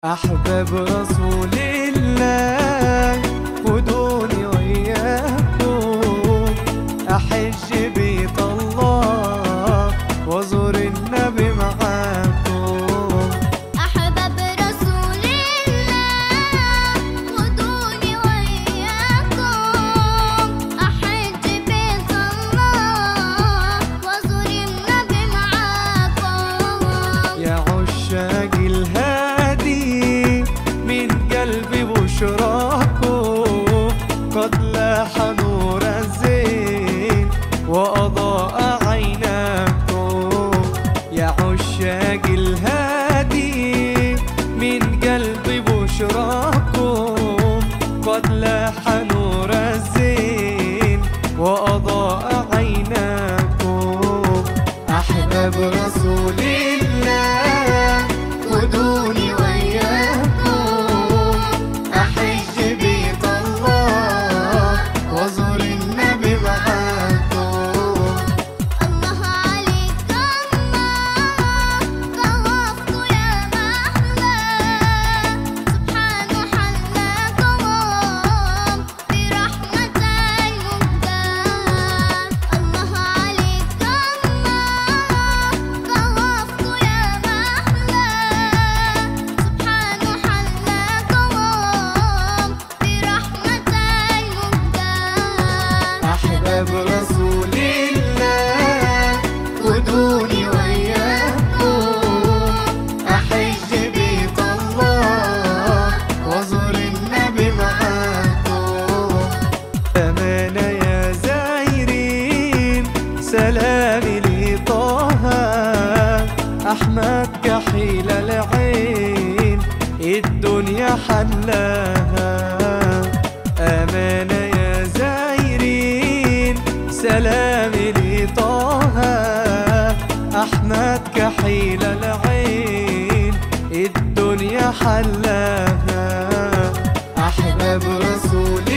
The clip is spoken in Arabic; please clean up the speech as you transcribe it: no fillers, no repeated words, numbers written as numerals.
أحباب رسول الله خدوني وياكم أحج بيت الله وأزور النبي معاكم. أحباب رسول الله خدوني وياكم أحج بيت الله وأزور النبي معاكم. يا عشاق الهادي من قلبي بشراكم قد لاح نور الزين وأضاء عيناكم. يا عشاق الهادي من قلبي بشراكم قد لاح نور الزين وأضاء عيناكم. أحباب رسول الله خدوني وياكم أحج بيت الله وأزور النبي معاكم. الله عليك الله طوفت يا محلى سبحانه حلاكم برحمة المبدع. الله عليك الله طوفت يا محلى سبحانه حلاكم برحمة المبدع. أحباب رسول الله خدوني وياكم أحج بيت الله وأزور النبي معاكم. أمانة يا زايرين سلامي لطه أحمد كحيل العين الدنيا حلاها. أمانة يا زايرين سلامي لطه أحمد كحيل العين الدنيا حلاها. أحباب رسول